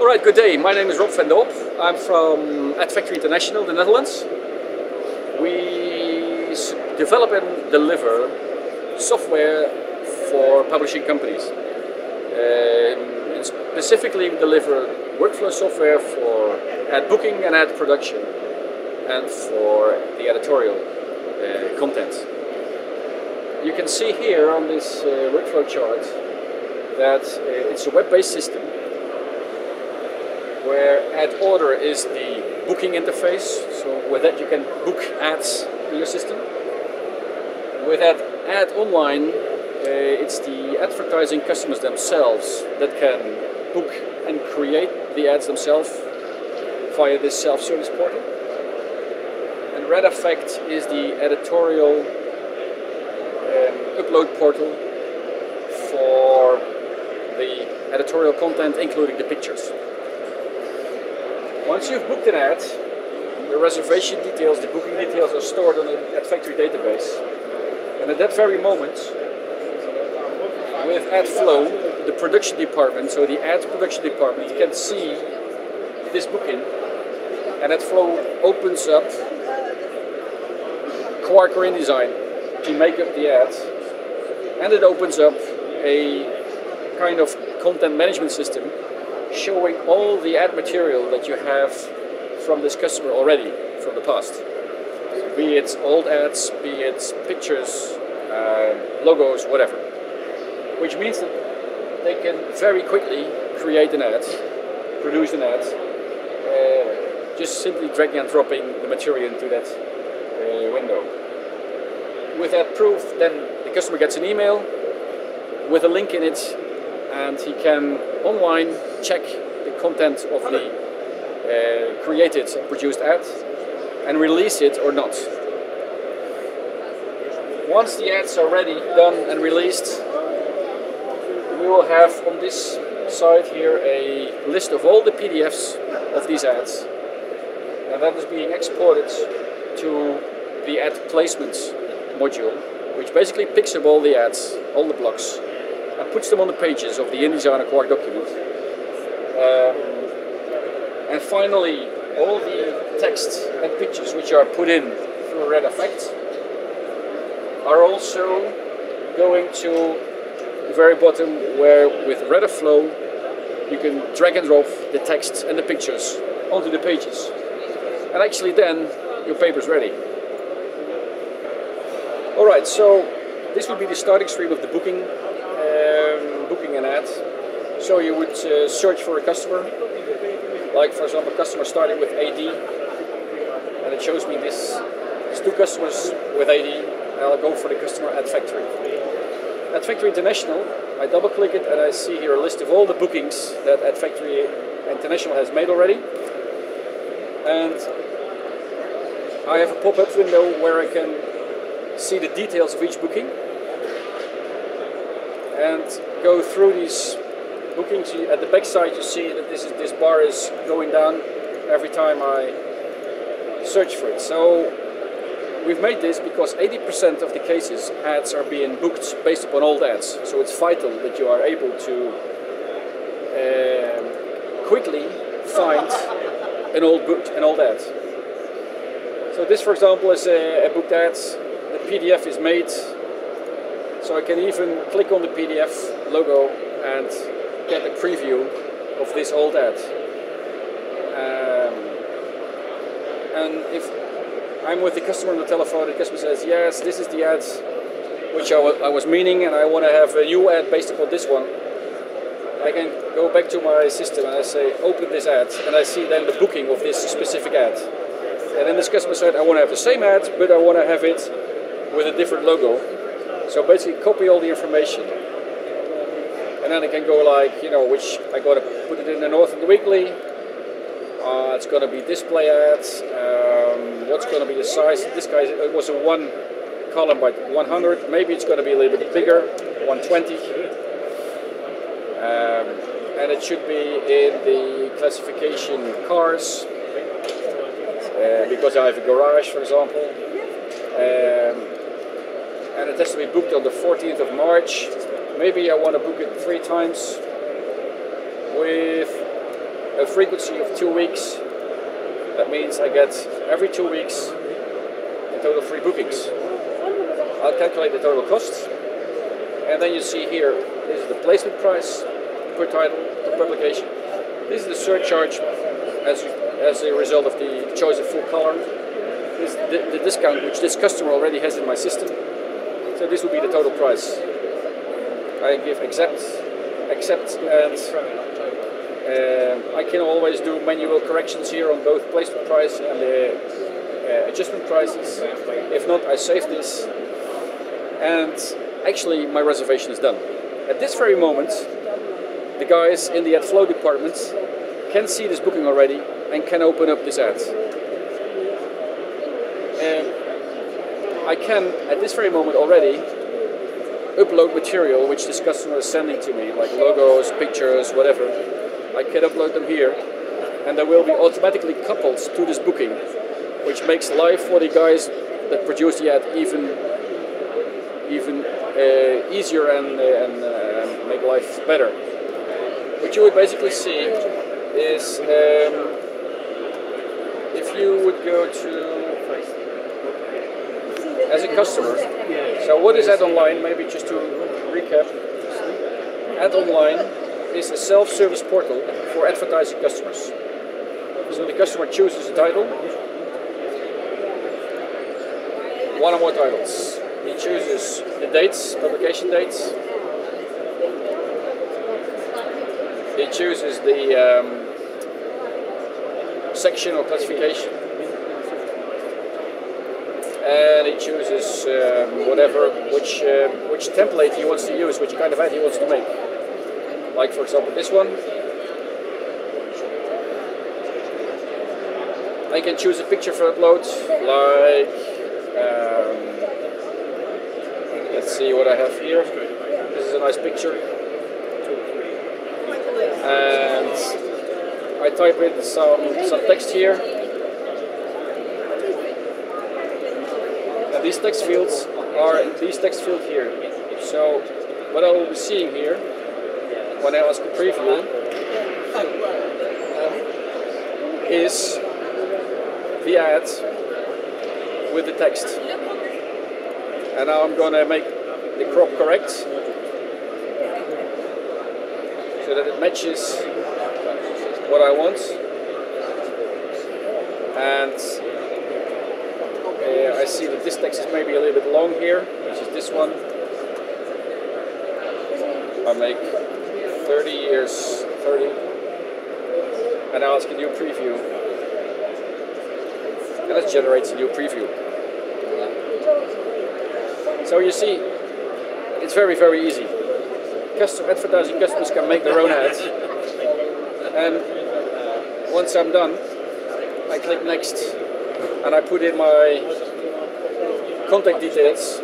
Alright, good day. My name is Rob van Dop. I'm from AdFactory International, the Netherlands. We develop and deliver software for publishing companies. And specifically, we deliver workflow software for ad booking and ad production and for the editorial content. You can see here on this workflow chart that it's a web-based system where ad order is the booking interface. So with that you can book ads in your system. With that ad online, it's the advertising customers themselves that can book and create the ads themselves via this self-service portal. And AdFactory is the editorial upload portal for the editorial content, including the pictures. Once you've booked an ad, the reservation details, the booking details are stored on the AdFactory database. And at that very moment, with AdFlow, the production department, so the ad production department, can see this booking, and AdFlow opens up Quark or InDesign to make up the ad, and it opens up a kind of content management system showing all the ad material that you have from this customer already from the past. Be it old ads, be it pictures, logos, whatever. Which means that they can very quickly create an ad, produce an ad, just simply dragging and dropping the material into that window. With that proof, then the customer gets an email with a link in it, and he can online check the content of the created and produced ad and release it or not. Once the ads are ready, done and released, we will have on this side here a list of all the PDFs of these ads, and that is being exported to the ad placements module, which basically picks up all the ads, all the blocks, and puts them on the pages of the InDesign or Quark document. And finally, all the text and pictures which are put in through AdFactory are also going to the very bottom, where with AdFlow you can drag and drop the text and the pictures onto the pages. And actually then your paper's ready. Alright, so this would be the starting screen of the booking an ad. So you would search for a customer, like for example customer starting with AD, and it shows me these two customers with AD, and I'll go for the customer AdFactory. AdFactory International, I double click it and I see here a list of all the bookings that AdFactory International has made already. And I have a pop-up window where I can see the details of each booking and go through these bookings. At the back side you see that this bar is going down every time I search for it. So we've made this because 80% of the cases ads are being booked based upon old ads. So it's vital that you are able to quickly find an old ad. So this, for example, is a booked ad. The PDF is made, so I can even click on the PDF logo and get a preview of this old ad. And if I'm with the customer on the telephone, the customer says, yes, this is the ad which I was meaning, and I want to have a new ad based upon this one, I can go back to my system and I say, open this ad, and I see then the booking of this specific ad. And then this customer said, I want to have the same ad, but I want to have it with a different logo. So basically copy all the information. And then I can go like, which I got to put it in the North and the Weekly. It's going to be display ads. What's going to be the size? This guy, it was a 1 column by 100. Maybe it's going to be a little bit bigger, 120. And it should be in the classification cars, because I have a garage, for example. And it has to be booked on the 14th of March. Maybe I want to book it 3 times with a frequency of 2 weeks. That means I get every 2 weeks in total 3 bookings. I'll calculate the total cost, and then you see here, this is the placement price per title, per publication. This is the surcharge as a result of the choice of full color. This is the discount which this customer already has in my system. So this will be the total price. I give accept, and I can always do manual corrections here on both placement price and the adjustment prices. If not, I save this, and actually my reservation is done. At this very moment, the guys in the AdFlow department can see this booking already and can open up this ad. I can, at this very moment already, upload material which this customer is sending to me, like logos, pictures, whatever. I can upload them here, and they will be automatically coupled to this booking, which makes life for the guys that produce the ad even easier and make life better. What you would basically see is if you would go to as a customer. So what is Ad Online? Maybe just to recap, Ad Online is a self-service portal for advertising customers. So the customer chooses a title, one or more titles. He chooses the dates, publication dates. He chooses the section or classification. And he chooses which template he wants to use, which kind of ad he wants to make. Like for example this one. I can choose a picture for upload, like let's see what I have here. This is a nice picture. And I type in some text here. These text fields are these text field here. So what I will be seeing here when I ask a preview is the ad with the text. And now I'm going to make the crop correct so that it matches what I want. And I see that this text is maybe a little bit long here, which is this one. I make 30 years, 30, and now ask a new preview. And that generates a new preview. So you see, it's very, very easy. Advertising customers can make their own ads. And once I'm done, I click next, and I put in my contact details,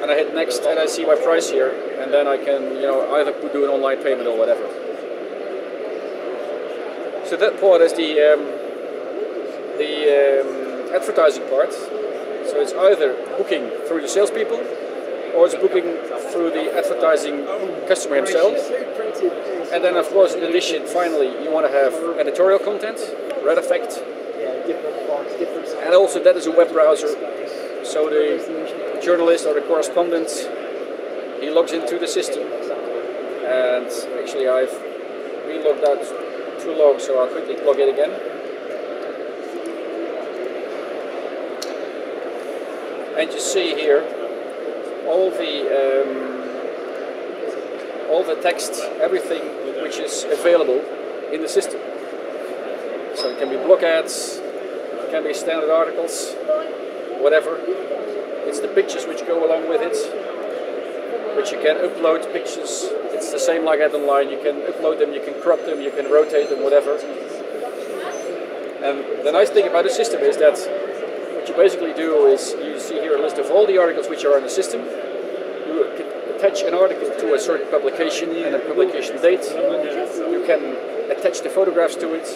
and I hit next, and I see my price here, and then I can, either do an online payment or whatever. So that part is the advertising part. So it's either booking through the salespeople, or it's booking through the advertising customer himself. And then, of course, in addition, finally, you want to have editorial content, red effect. And also that is a web browser, so the journalist or the correspondent, he logs into the system, and actually I've re-logged out too long, so I'll quickly log in again. And you see here all the text, everything which is available in the system. So it can be block ads, it can be standard articles, whatever. It's the pictures which go along with it, which you can upload pictures. It's the same like Ad Online. You can upload them, you can crop them, you can rotate them, whatever. And the nice thing about the system is that what you basically do is you see here a list of all the articles which are in the system. You attach an article to a certain publication and a publication date. You can attach the photographs to it.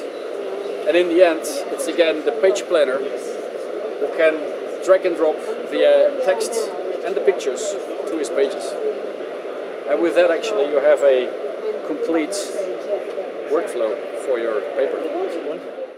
And in the end, it's again the page planner who can drag and drop the text and the pictures to his pages. And with that, actually, you have a complete workflow for your paper. Wonderful.